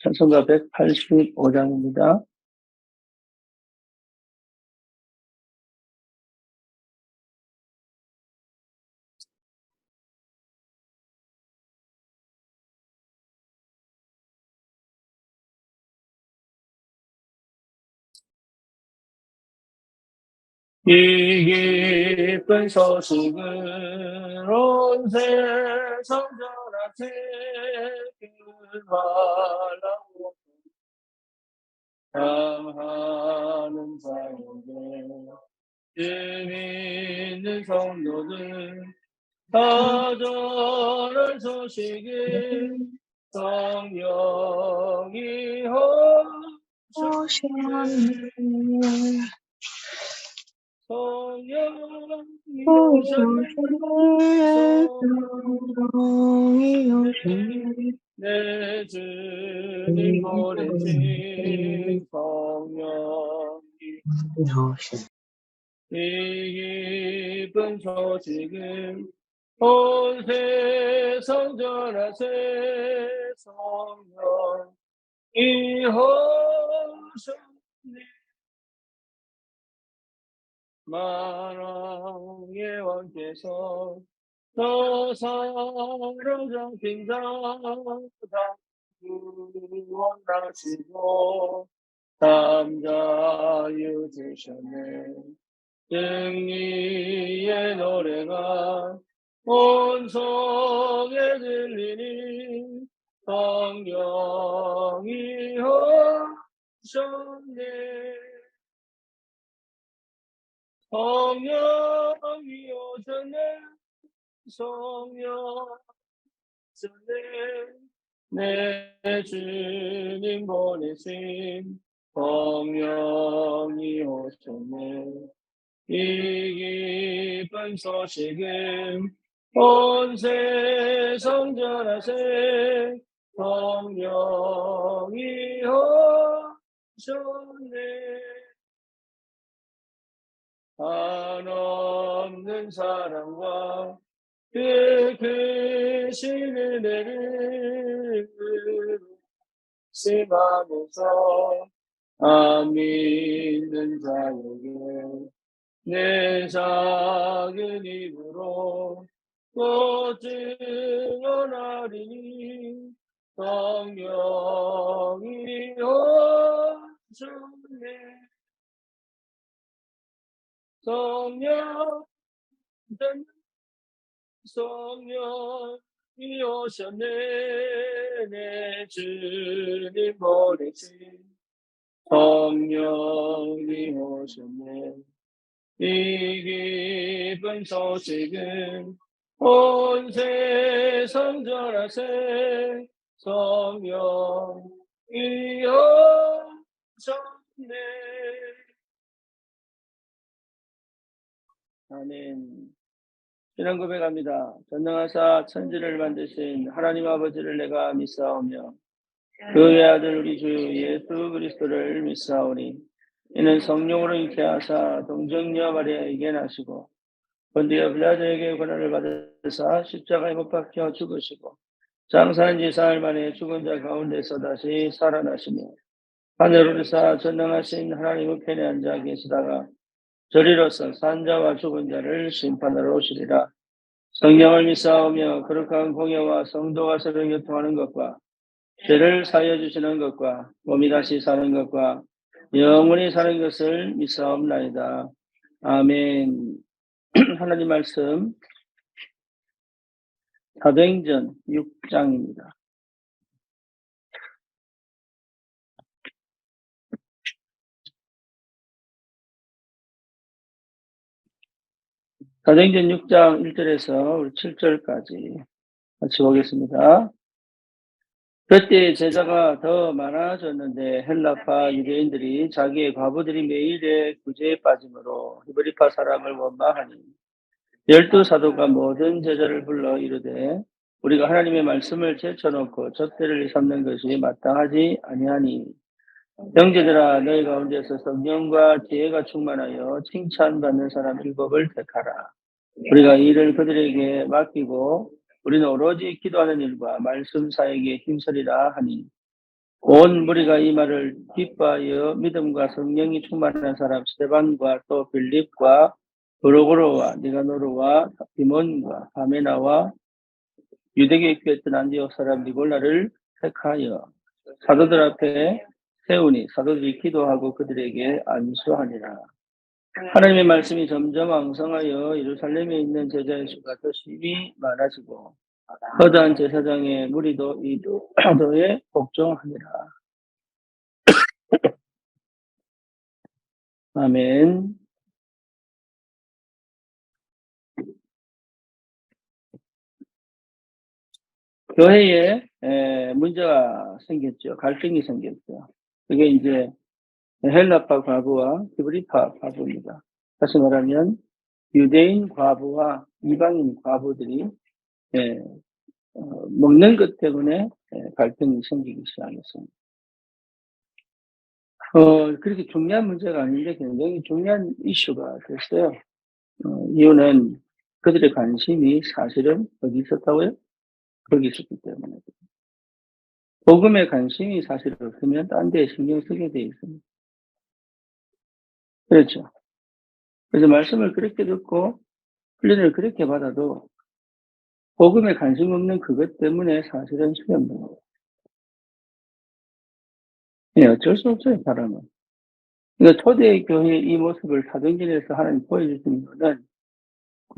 찬송가 185장입니다. 이 기쁜 소식을 온 세상 전하세 말라고 당하는 자에게 믿는 성도들 다 전한 소식을 성령이 오셨네. 성령이 오셨네. 내 주님 보내신 성령이 이 기쁜 소식을 온 세상 전하세 성령이 오셨네. 만왕의 왕께서 저 사로잡힌 자 다 구원하시고 남자유 주셨네. 승리의 노래가 온 성에 들리니 성령이 오셨네. 성령이 오셨네. 성령 오셨네. 내 주님 보내신 성령이 오셨네. 이 기쁜 소식은 온 세상 전하세 성령이 오셨네. 한없는 사랑과 그 크신 은혜를 심하면서 안 믿는 자에게 내 작은 입으로 또 증언하리니 성령이 오셨네. 성령이 오셨네. 내 주님 보내신 성령이 오셨네. 이 기쁜 소식은 온 세상 전하세 성령이 오셨네. 아멘. 신앙 고백합니다. 전능하사 천지를 만드신 하나님 아버지를 내가 믿사오며 그의 아들 우리 주 예수 그리스도를 믿사오니 이는 성령으로 잉태하사 동정녀 마리아에게 나시고 본디오 빌라도에게 고난을 받으사 십자가에 못 박혀 죽으시고 장사한 지 사흘 만에 죽은 자 가운데서 다시 살아나시며 하늘 오르사 전능하신 하나님 우편에 앉아 계시다가 저리로서 산 자와 죽은 자를 심판하러 오시리라. 성령을 믿사오며 거룩한 공예와 성도와 서로 교통하는 것과 죄를 사하여 주시는 것과 몸이 다시 사는 것과 영원히 사는 것을 믿사옵나이다. 아멘. 하나님 말씀 사도행전 6장입니다. 사도행전 6장 1절에서 7절까지 같이 보겠습니다. 그때 제자가 더 많아졌는데 헬라파 유대인들이 자기의 과부들이 매일의 구제에 빠짐으로 히브리파 사람을 원망하니 12사도가 모든 제자를 불러 이르되 우리가 하나님의 말씀을 제쳐놓고 젖대를 삼는 것이 마땅하지 아니하니 형제들아 너희 가운데서 성령과 지혜가 충만하여 칭찬받는 사람 7을 택하라. 우리가 이 일을 그들에게 맡기고 우리는 오로지 기도하는 일과 말씀 사역에 힘쓰리라 하니 온 무리가 이 말을 기뻐하여 믿음과 성령이 충만한 사람 스데반과 또 빌립과 브로고로와 니가노르와 디몬과 바메나와 유대교에 있던 안디옥 사람 니골라를 택하여 사도들 앞에 세우니 사도들이 기도하고 그들에게 안수하니라. 하나님의 말씀이 점점 왕성하여 예루살렘에 있는 제자의 수가 더 심히 많아지고 허다한 제사장의 무리도 이 도에 복종하니라. 아멘. 교회에 문제가 생겼죠. 갈등이 생겼죠. 그게 이제 헬라파 과부와 히브리파 과부입니다. 다시 말하면 유대인 과부와 이방인 과부들이 먹는 것 때문에 갈등이 생기기 시작했습니다. 그렇게 중요한 문제가 아닌데 굉장히 중요한 이슈가 됐어요. 이유는 그들의 관심이 사실은 어디 있었다고요? 거기 있었기 때문에. 복음에 관심이 사실 없으면 딴 데에 신경 쓰게 돼 있습니다. 그렇죠. 그래서 말씀을 그렇게 듣고 훈련을 그렇게 받아도 복음에 관심 없는 그것 때문에 사실은 수련된 거예요. 예, 어쩔 수 없어요, 사람은. 그러니까 초대교회의 이 모습을 사도행전에서 하나님 보여주신 거는,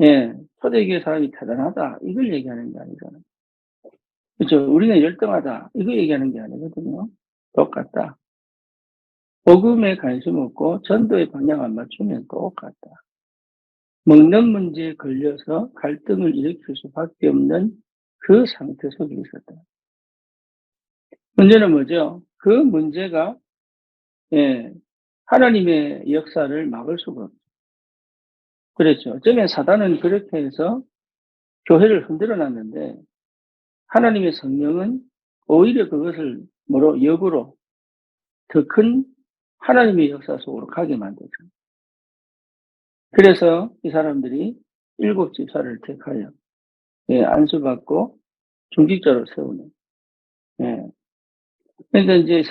예, 초대교회 사람이 대단하다, 이걸 얘기하는 게 아니잖아요. 그렇죠. 우리는 열등하다, 이거 얘기하는 게 아니거든요. 똑같다. 복음에 관심 없고 전도의 방향 안 맞추면 똑같다. 먹는 문제에 걸려서 갈등을 일으킬 수밖에 없는 그 상태 속에 있었다. 문제는 뭐죠? 그 문제가 하나님의 역사를 막을 수가 없죠. 그렇죠. 어쩌면 사단은 그렇게 해서 교회를 흔들어 놨는데 하나님의 성령은 오히려 그것을 역으로 더 큰 하나님의 역사 속으로 가게 만들죠. 그래서 이 사람들이 7 집사를 택하여 안수받고 중직자로 세우는. 그러니까 이제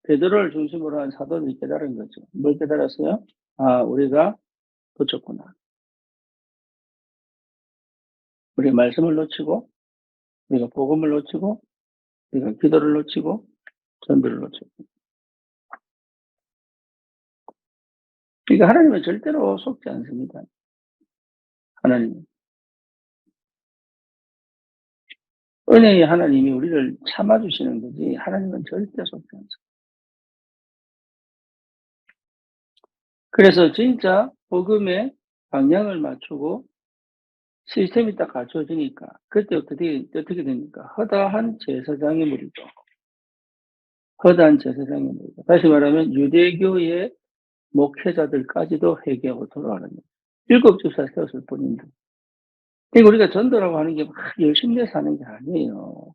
베드로를 중심으로 한 사도들이 깨달은 거죠. 뭘 깨달았어요? 아, 우리가 놓쳤구나. 우리가 말씀을 놓치고, 우리가 복음을 놓치고, 우리가 기도를 놓치고, 전도를 놓치고. 그러니까 하나님은 절대로 속지 않습니다. 하나님. 은혜의 하나님이 우리를 참아주시는 거지, 하나님은 절대 속지 않습니다. 그래서 진짜 복음의 방향을 맞추고 시스템이 딱 갖춰지니까, 그때 어떻게 됩니까? 허다한 제사장의 무리죠. 허다한 제사장의 무리죠. 다시 말하면 유대교의 목회자들까지도 회개하고 돌아가는 거예요. 7 집사 세웠을 뿐인데. 그러니까 우리가 전도라고 하는 게 막 열심히 내서 하는 게 아니에요.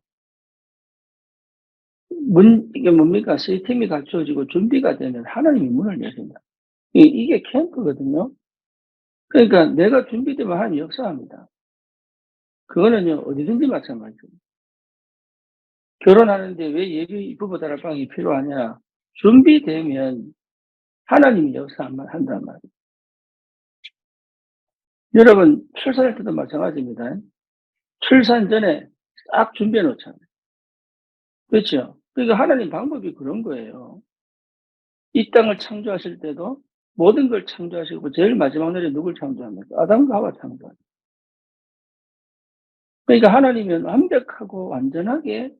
이게 뭡니까? 시스템이 갖춰지고 준비가 되면 하나님이 문을 여신다. 이게 캠프거든요. 그러니까 내가 준비되면 하나님이 역사합니다. 그거는요, 어디든지 마찬가지예요. 결혼하는데 왜 예비 부부 다락방이 필요하냐? 준비되면 하나님이 역사한단 말이에요. 여러분, 출산할 때도 마찬가지입니다. 출산 전에 싹 준비해 놓잖아요. 그렇죠? 그러니까 하나님 방법이 그런 거예요. 이 땅을 창조하실 때도 모든 걸 창조하시고 제일 마지막 날에 누굴 창조합니까? 아담과 하와 창조합니다. 그러니까 하나님은 완벽하고 완전하게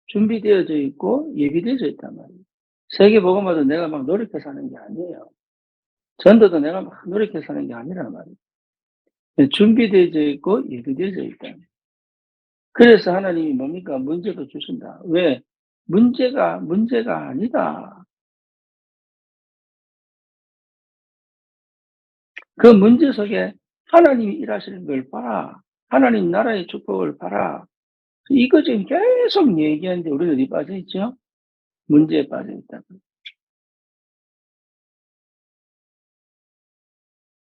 준비되어져 있고 예비되어져 있단 말이에요. 세계복음화도 내가 막 노력해서 하는 게 아니에요. 전도도 내가 막 노력해서 하는 게 아니란 말이에요. 준비되어져 있고 예비되어져 있다. 그래서 하나님이 뭡니까? 문제도 주신다. 왜? 문제가 아니다. 그 문제 속에 하나님이 일하시는 걸 봐라. 하나님 나라의 축복을 봐라. 이거 지금 계속 얘기하는데 우리는 어디 빠져 있죠? 문제에 빠져 있다.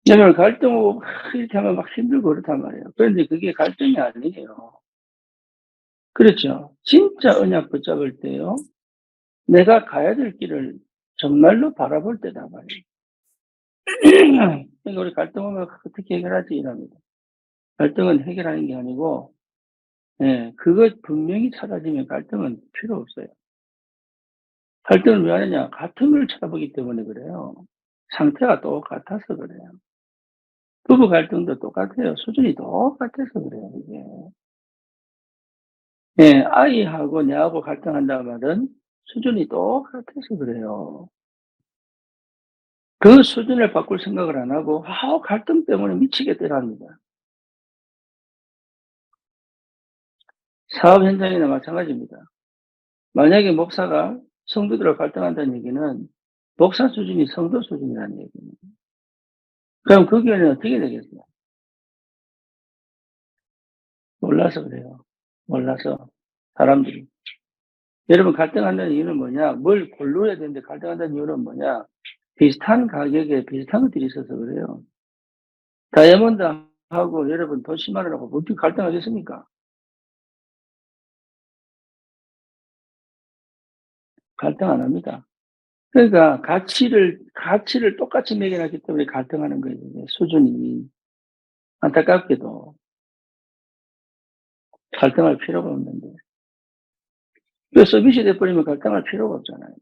왜냐면 갈등하고 막 이렇게 하면 막 힘들고 그렇단 말이에요. 그런데 그게 갈등이 아니에요. 그렇죠. 진짜 언약 붙잡을 때요. 내가 가야 될 길을 정말로 바라볼 때다 말이에요. 그러니까 우리 갈등 오면 어떻게 해결하지 이럽니다. 갈등은 해결하는 게 아니고 예 그거 분명히 사라지면 갈등은 필요 없어요. 갈등을 왜 하느냐? 같은 걸 쳐다보기 때문에 그래요. 상태가 똑같아서 그래요. 부부 갈등도 똑같아요. 수준이 똑같아서 그래요 이게. 예. 아이하고 내하고 갈등한다는 말은 수준이 똑같아서 그래요. 그 수준을 바꿀 생각을 안 하고 갈등 때문에 미치겠더랍니다. 사업 현장이나 마찬가지입니다. 만약에 목사가 성도들과 갈등한다는 얘기는 목사 수준이 성도 수준이라는 얘기입니다. 그럼 그 교회는 어떻게 되겠어요? 몰라서 그래요. 몰라서 사람들이. 여러분 갈등한다는 이유는 뭐냐? 뭘 골라야 되는데 갈등한다는 이유는 뭐냐? 비슷한 가격에 비슷한 것들이 있어서 그래요. 다이아몬드하고 여러분 돈 10만 원하고 어떻게 갈등하겠습니까? 갈등 안 합니다. 그러니까 가치를 똑같이 매겨놨기 때문에 갈등하는 거예요 이게 수준이. 안타깝게도 갈등할 필요가 없는데. 그 서밋이 돼 버리면 갈등할 필요가 없잖아요.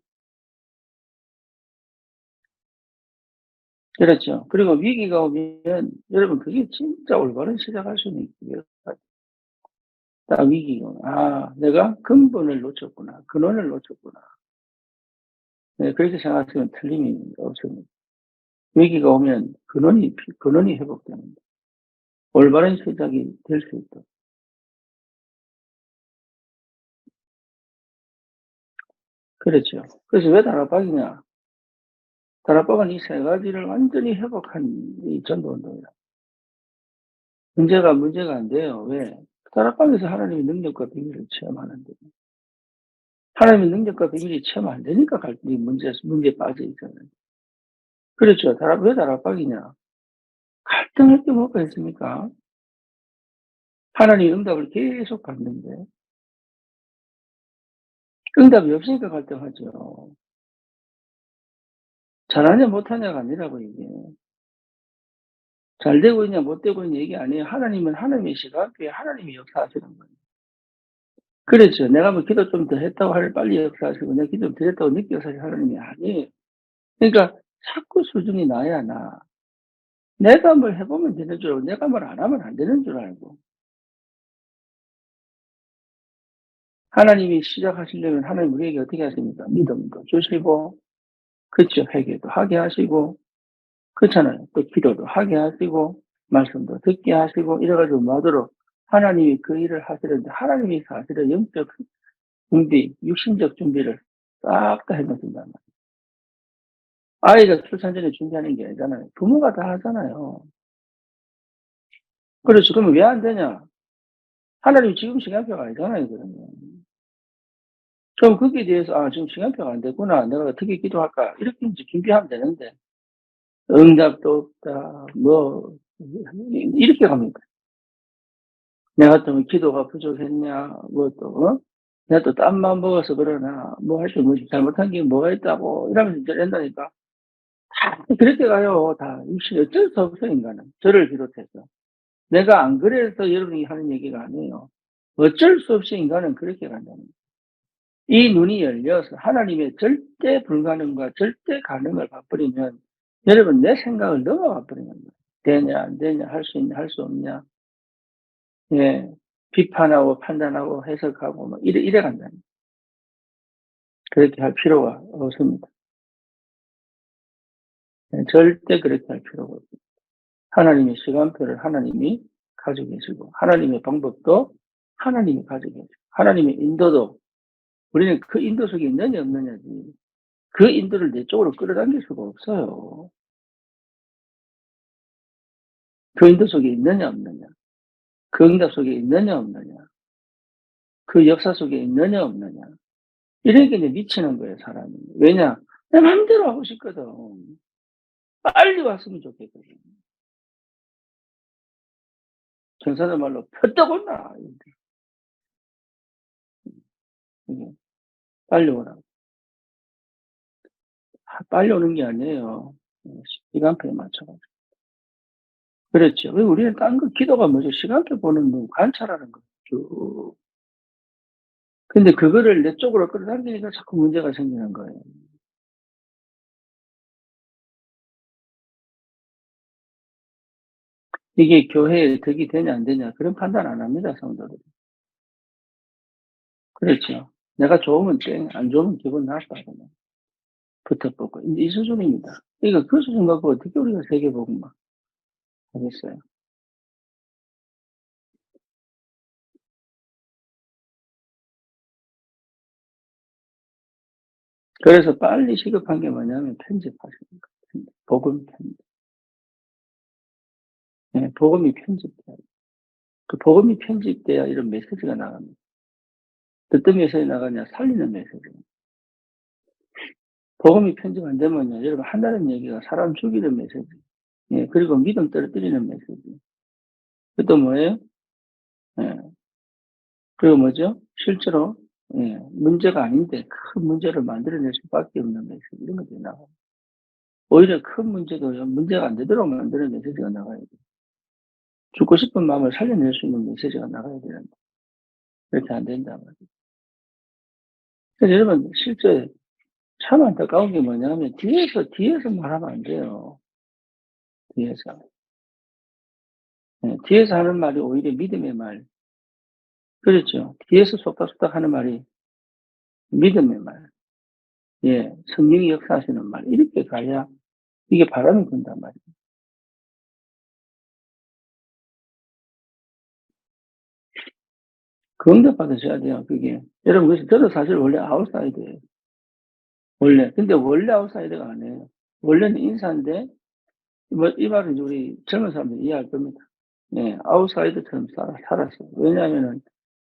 그렇죠. 그리고 위기가 오면 여러분 그게 진짜 올바른 시작할 수 있는 기회가 딱 위기가 오면 '아 내가 근본을 놓쳤구나. 근원을 놓쳤구나.' 네 그렇게 생각하시면 틀림이 없습니다. 위기가 오면 근원이 회복됩니다. 올바른 시작이 될 수 있도록. 그렇죠. 그래서 왜 다락방이냐. 다락방은 이 세 가지를 완전히 회복한 이 전도운동이다. 문제가 안 돼요. 왜? 다락방에서 하나님의 능력과 비밀을 체험하는데 하나님의 능력과 비밀이 체험 안 되니까 이 문제에 빠져 있잖아요. 그렇죠. 왜 다락방이냐? 갈등할 게 뭐가 있습니까? 하나님의 응답을 계속 받는데 응답이 없으니까 갈등하죠. 잘하냐 못하냐가 아니라고 이게. 잘 되고 있냐 못 되고 있냐 얘기 아니에요. 하나님은 하나님의 시각에 하나님이 역사하시는 거예요. 그렇죠. 내가 뭐 기도 좀 더 했다고 빨리 역사하시고 내가 기도 좀 더 했다고 늦게 역사하시는 하나님이 아니에요. 그러니까 자꾸 수준이 나야 나. 내가 뭘 해 보면 되는 줄 알고 내가 뭘 안 하면 안 되는 줄 알고. 하나님이 시작하시려면 하나님 우리에게 어떻게 하십니까? 믿음도 주시고 그쵸. 회개도 하게 하시고 그렇잖아요. 또 기도도 하게 하시고 말씀도 듣게 하시고 이래 가지고 뭐하도록 하나님이 그 일을 하시는데 하나님이 사실은 영적 준비, 육신적 준비를 싹 다 해 놓으신단 말이에요. 아이가 출산 전에 준비하는 게 아니잖아요. 부모가 다 하잖아요. 그렇죠. 그러면 왜 안 되냐? 하나님이 지금 시간표가 아니잖아요 그러면. 그럼 거기에 대해서 '아 지금 시간표가 안 됐구나. 내가 어떻게 기도할까?' 이렇게 인제 준비하면 되는데 응답도 없다. 뭐 이렇게 갑니까? 내가 또 뭐 기도가 부족했냐 뭐 또 내가 또 딴 마음 먹어서 그러나 뭐 하여튼 뭐 잘못한 게 뭐가 있다고 이러면서 이제 이런다니까. 다 그렇게 가요 다. 육신이 어쩔 수 없어요 인간은 저를 비롯해서. 내가 안 그래서 여러분이 하는 얘기가 아니에요. 어쩔 수 없이 인간은 그렇게 간다는 거예요. 이 눈이 열려서 하나님의 절대 불가능과 절대 가능을 봐버리면 여러분 내 생각을 넘어가 버리는 거예요. 되냐 안 되냐 할 수 있냐 할 수 없냐. 예. 비판하고 판단하고 해석하고 막 이래 간다는 거예요. 그렇게 할 필요가 없습니다. 예 절대 그렇게 할 필요가 없습니다. 하나님의 시간표를 하나님이 가지고 계시고 하나님의 방법도 하나님이 가지고 계시고 하나님의 인도도 우리는 그 인도 속에 있느냐 없느냐지 그 인도를 내 쪽으로 끌어당길 수가 없어요. 그 인도 속에 있느냐 없느냐. 그 응답 속에 있느냐 없느냐. 그 역사 속에 있느냐 없느냐. 이러니까 이제 미치는 거예요 사람이. 왜냐? 내 맘대로 하고 싶거든. 빨리 왔으면 좋겠거든. 경상도 말로 "폈떡 온나." 이게 빨리 오라고. 빨리 오는 게 아니에요. 시간표에 맞춰 가지고. 그렇죠. 왜 우리는 딴 거 기도가 뭐죠? 시간표 보는 거 관찰하는 거 쭉. 근데 그거를 내 쪽으로 끌어당기니까 자꾸 문제가 생기는 거예요. 이게 교회에 덕이 되냐 안 되냐 그런 판단 안 합니다, 성도들이. 그렇죠. 내가 좋으면 땡, 안 좋으면 기분 나빠 그냥. 붙어보고 인제 이 수준입니다. 그러니까 그 수준 갖고 어떻게 우리가 세계복음을 하겠어요. 그래서 빨리 시급한 게 뭐냐면 편집하시는 거예요. 복음 편집. 예, 복음이 편집돼야 돼요. 그 복음이 편집돼야 이런 메시지가 나갑니다. 어떤 메시지 나가냐? 살리는 메시지. 복음이 편집 안 되면요, 여러분 한다는 얘기가 사람 죽이는 메시지. 예, 그리고 믿음 떨어뜨리는 메시지. 그 또 뭐예요? 예. 그리고 뭐죠? 실제로 문제가 아닌데 큰 문제를 만들어낼 수밖에 없는 메시지 이런 것들이 나와요. 오히려 큰 문제도요, 문제가 안 되도록 만드는 메시지가 나가야 돼요. 죽고 싶은 마음을 살려낼 수 있는 메시지가 나가야 되는데 그렇게 안 된단 말이에요. 그래서 여러분 실제 참 안타까운 게 뭐냐면 뒤에서 말하면 안 돼요. 뒤에서. 예, 뒤에서 하는 말이 오히려 믿음의 말. 그렇죠. 뒤에서 속닥속닥 하는 말이 믿음의 말. 예, 성령이 역사하시는 말. 이렇게 가야 이게 바람이 분단 말이에요. 그 응답 받으셔야 돼요, 그게. 여러분, 그래서 저도 사실 원래 아웃사이더예요. 원래. 근데 원래 아웃사이더가 아니에요. 원래는 인사인데, 뭐, 이 말은 이제 우리 젊은 사람들이 이해할 겁니다. 예, 아웃사이더처럼 살았어요. 왜냐하면은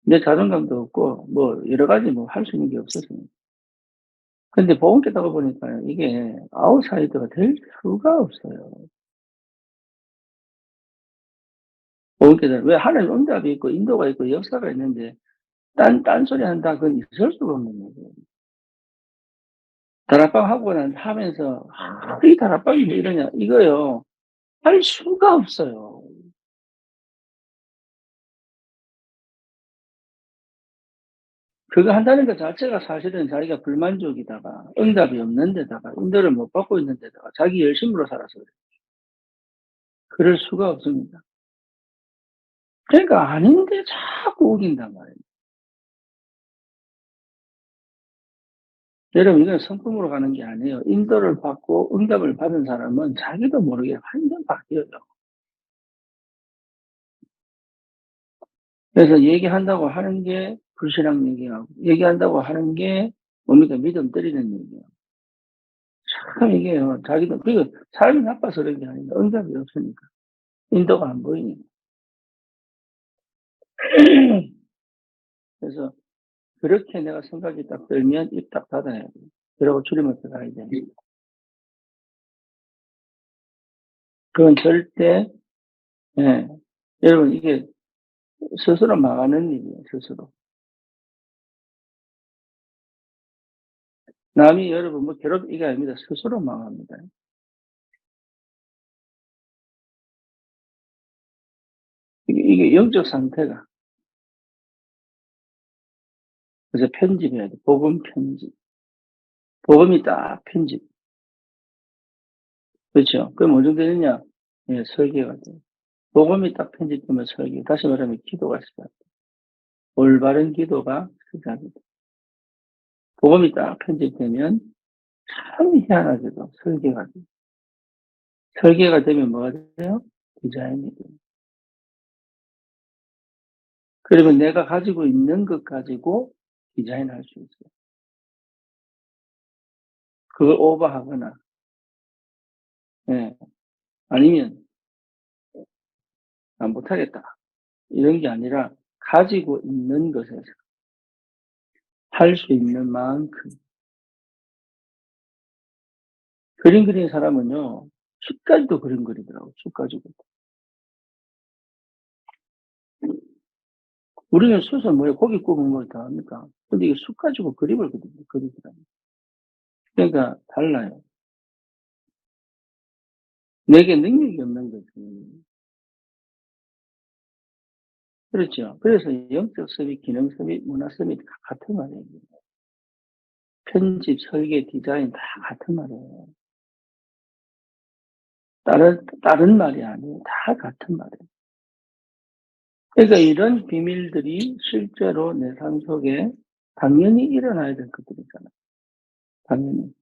내 자존감도 없고, 뭐, 여러 가지 뭐 할 수 있는 게 없었어요. 근데 복음 깨닫고 보니까 이게 아웃사이더가 될 수가 없어요. 복음 깨닫 왜 하나님 응답이 있고 인도가 있고 역사가 있는데 딴소리 한다 그건 있을 수가 없는 거예요. 다락방 하고 하면서 이 다락방이 왜 이러냐 이거요. 할 수가 없어요. 그거 한다는 것 자체가 사실은 자기가 불만족이다가 응답이 없는 데다가 인도를 못 받고 있는 데다가 자기 열심으로 살아서 그래요. 그럴 수가 없습니다. 그러니까 아닌데 자꾸 우긴단 말이에요. 여러분 이건 성품으로 가는 게 아니에요. 인도를 받고 응답을 받은 사람은 자기도 모르게 완전 바뀌어요. 그래서 얘기한다고 하는 게 불신앙 얘기하고 얘기한다고 하는 게 뭡니까 믿음 떨리는 얘기예요. 참 이게요. 자기도 그리고 삶이 나빠서 그런 게 아니라 응답이 없으니까. 인도가 안 보이니까. 그래서 그렇게 내가 생각이 딱 들면 입 딱 닫아야 돼요. 그러고 주님한테 가야 돼요. 그건 절대 예. 여러분 이게 스스로 망하는 일이에요, 스스로. 남이 여러분 뭐 이게 아닙니다. 스스로 망합니다. 이게 영적 상태가. 그래서 편집해야 돼. 복음 편집. 복음이 딱 편집. 그렇죠. 그럼 어느 정도 되느냐? 예, 설계가 돼. 복음이 딱 편집되면 설계. 다시 말하면 기도가 시작돼. 올바른 기도가 시작이 돼. 복음이 딱 편집되면 참 희한하게도 설계가 돼. 설계가 되면 뭐가 돼요? 디자인이 돼요. 그러면 내가 가지고 있는 것 가지고 디자인할 수 있어요. 그걸 오버하거나, 예, 아니면 난 못하겠다. 이런 게 아니라 가지고 있는 것에서 할 수 있는 만큼. 그림 그리는 사람은요, 숲까지도 그림 그리더라고요, 숲 가지고. 우리는 숯은 뭐예요? 고기 구우면 뭘 다 합니까? 근데 이게 숫 가지고 그리더라고요. 그러니까 달라요. 내게 능력이 없는 거지. 그렇죠. 그래서 영적 습입, 기능 습입, 문화 습입이 다 같은 말이에요. 편집, 설계, 디자인 다 같은 말이에요. 다른 말이 아니에요. 다 같은 말이에요. 그러니까 이런 비밀들이 실제로 내 삶 속에 당연히 일어나야 될 것들이잖아요. 당연히.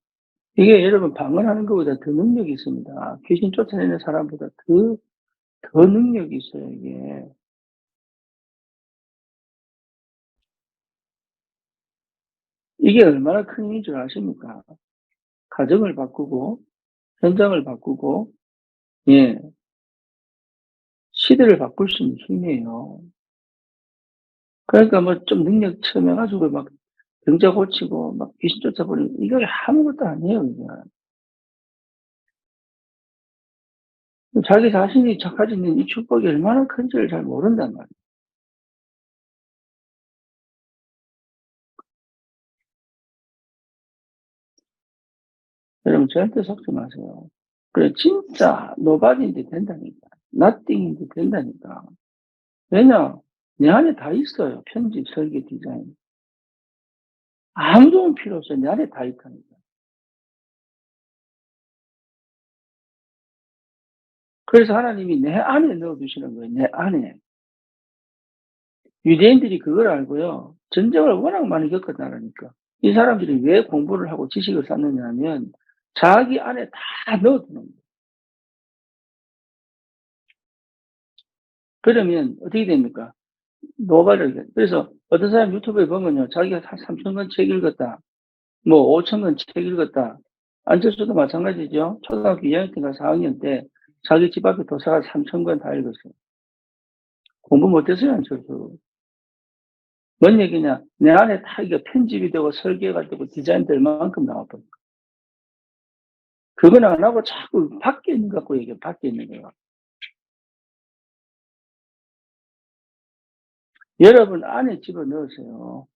이게 여러분 방언하는 것보다 더 능력이 있습니다. 귀신 쫓아내는 사람보다 더 능력이 있어요, 이게. 이게 얼마나 큰 힘인 줄 아십니까? 가정을 바꾸고, 현장을 바꾸고, 예, 시대를 바꿀 수 있는 힘이에요. 그러니까 뭐 좀 능력 체험해가지고 막 병자 고치고 막 귀신 쫓아버리고, 이거 아무것도 아니에요, 이게. 자기 자신이 가지고 있는 이 축복이 얼마나 큰지를 잘 모른단 말이에요. 여러분 절대 속지 마세요. 그래 진짜 노바디인데 된다니까. nothing인데 된다니까. 왜냐? 내 안에 다 있어요. 편집, 설계, 디자인. 아무 도움 필요 없어요. 내 안에 다 있다니까. 그래서 하나님이 내 안에 넣어 두시는 거예요. 내 안에. 유대인들이 그걸 알고요. 전쟁을 워낙 많이 겪었다니까. 이 사람들이 왜 공부를 하고 지식을 쌓느냐 하면 자기 안에 다 넣어 두는 거예요. 그러면 어떻게 됩니까? 노발을 그래서 어떤 사람 유튜브에 보면요. 자기가 한 3,000권 책 읽었다. 뭐 5,000권 책 읽었다. 안철수도 마찬가지죠. 초등학교 2학년 때인가 4학년 때 자기 집 앞에 도서관 3,000권 다 읽었어요. 공부 못했어요, 안철수. 뭔 얘기냐? 내 안에 다 이게 편집이 되고 설계가 되고 디자인될 만큼 나와버려. 그건 안 하고 자꾸 밖에 있는 것 갖고 얘기해, 밖에 있는 거야. 여러분 안에 집어넣으세요.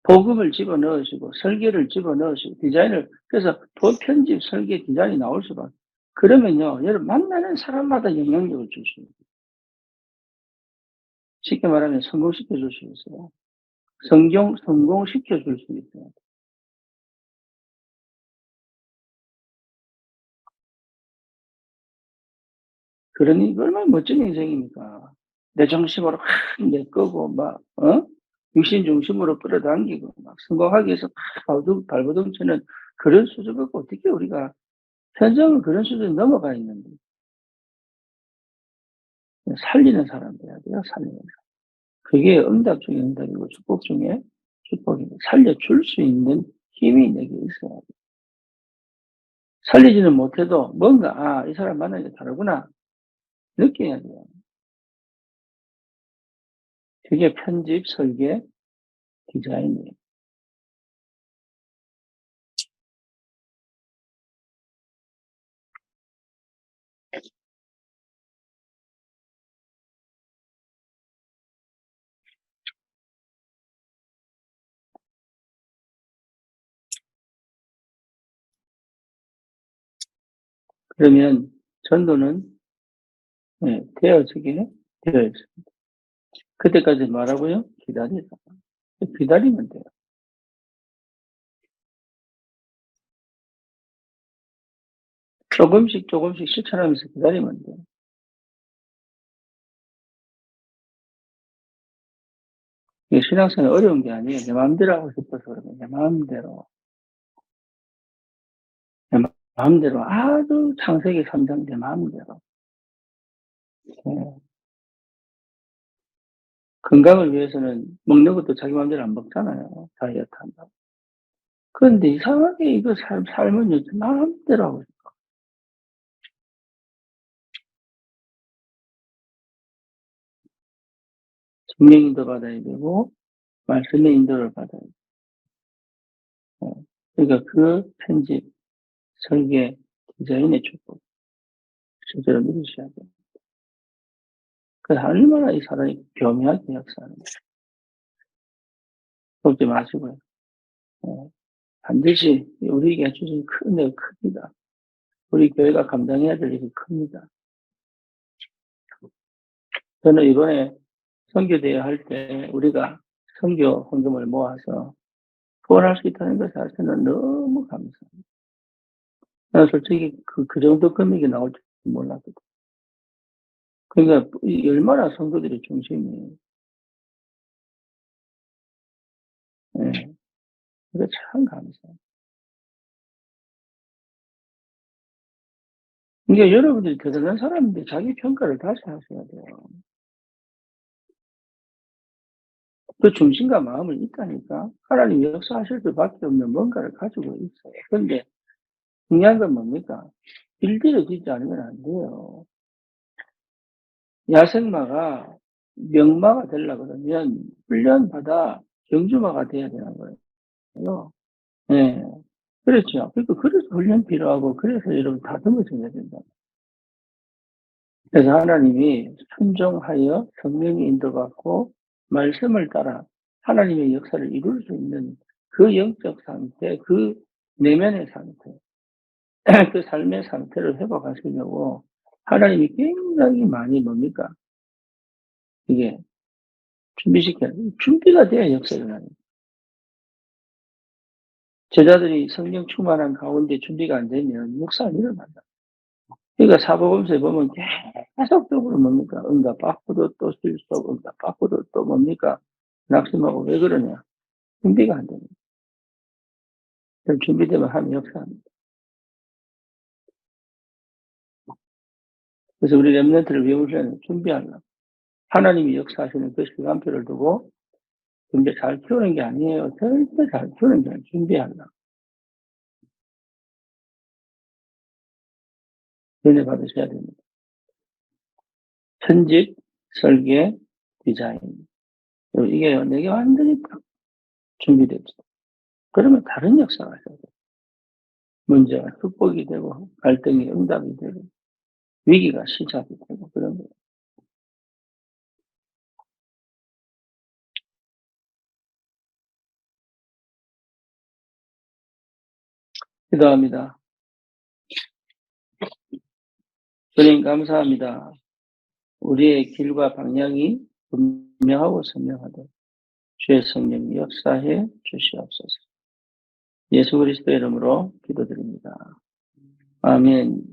복음을 집어넣으시고 설계를 집어넣으시고 디자인을 그래서 더 편집, 설계, 디자인이 나올 수밖에. 그러면요, 여러분 만나는 사람마다 영향력을 줄 수 있어요. 쉽게 말하면 성공시켜 줄 수 있어요. 성공시켜 줄 수 있어요. 그러니 얼마나 멋진 인생입니까? 내 중심으로 내 거고 막 육신 중심으로 끌어당기고 막 성공하기 위해서 발버둥 치는 그런 수준 갖고 어떻게 우리가 현장은 그런 수준에 넘어가 있는데 살리는 사람 돼야 돼요. 살리는 사람. 그게 응답 중에 응답이고 축복 중에 축복이고 살려줄 수 있는 힘이 내게 있어야 돼. 살리지는 못해도 뭔가 이 사람 만나니까 다르구나 느껴야 돼요. 그게 편집, 설계, 디자인이에요. 그러면 전도는 되어지게 되어 있습니다. 그때까지 말하고요. 기다리라. 기다리면 돼요. 조금씩 실천하면서 기다리면 돼요. 이게 신앙생활 어려운 게 아니에요. 내 마음대로 하고 싶어서 그러면 내 마음대로. 내 마음대로 아주 창세기 3장 내 마음대로. 예. 건강을 위해서는 먹는 것도 자기 마음대로 안 먹잖아요. 다이어트 한다고. 그런데 이상하게 이거 삶은 요즘 마음대로 하고 싶어. 성령 인도 받아야 되고 말씀의 인도를 받아야 돼요. 그러니까 그 편집, 설계, 디자인의 축복 실제로 믿으셔야 돼요. 그래서 얼마나 이 사람이 교묘하게 역사하는 거예요. 속지 마시고요. 반드시 우리에게 주신 큰 은혜가 큽니다. 우리 교회가 감당해야 될 일이 큽니다. 저는 이번에 선교대회 할 때 우리가 선교 헌금을 모아서 후원할 수 있다는 것 자체는 너무 감사합니다. 나는 솔직히 그 정도 금액이 나올 줄 몰랐거든. 그러니까 얼마나 성도들이 중심이에요. 예. 그게 참 감사해요. 그러니까 여러분들이 대단한 사람인데 자기 평가를 다시 하셔야 돼요. 그 중심과 마음을 있다니까. 하나님이 역사하실 수밖에 없는 뭔가를 가지고 있어요. 그런데 중요한 건 뭡니까? 일들어지지 않으면 안 돼요. 야생마가 명마가 되려고 그러면 훈련받아 경주마가 돼야 되는 거예요. 예. 그렇죠. 그러니까 그래서 훈련 필요하고 그래서 여러분 다듬어져야 된다. 그래서 하나님이 순종하여 성령의 인도받고 말씀을 따라 하나님의 역사를 이룰 수 있는 그 영적 상태, 그 내면의 상태, 그 삶의 상태를 회복하시려고 하나님이 굉장히 많이 뭡니까? 이게 준비시켜야 돼요. 준비가 돼야 역사가 일어나요. 제자들이 성령 충만한 가운데 준비가 안 되면 역사가 일어난다. 그러니까 사복음서에 보면 계속적으로 뭡니까? 응답받고도 또 실속, 응답받고도 또 뭡니까? 낙심하고 왜 그러냐? 준비가 안 됩니다. 그럼 준비되면 하면 역사합니다. 그래서 우리 렘넌트를 외우시는 준비하려고. 하나님이 역사하시는 그 시간표를 두고 준비 잘 키우는 게 아니에요. 절대 잘 키우는 게 아니에요. 준비하려고. 은혜 받으셔야 됩니다. 편집, 설계, 디자인. 이게요, 내게 완전히 딱 준비됐죠. 그러면 다른 역사가 있어요. 문제가 극복이 되고, 갈등이 응답이 되고, 위기가 시작이 되고, 그런 거예요. 기도합니다. 주님, 감사합니다. 우리의 길과 방향이 분명하고 선명하도록 주의 성령 역사해 주시옵소서. 예수 그리스도의 이름으로 기도드립니다. 아멘.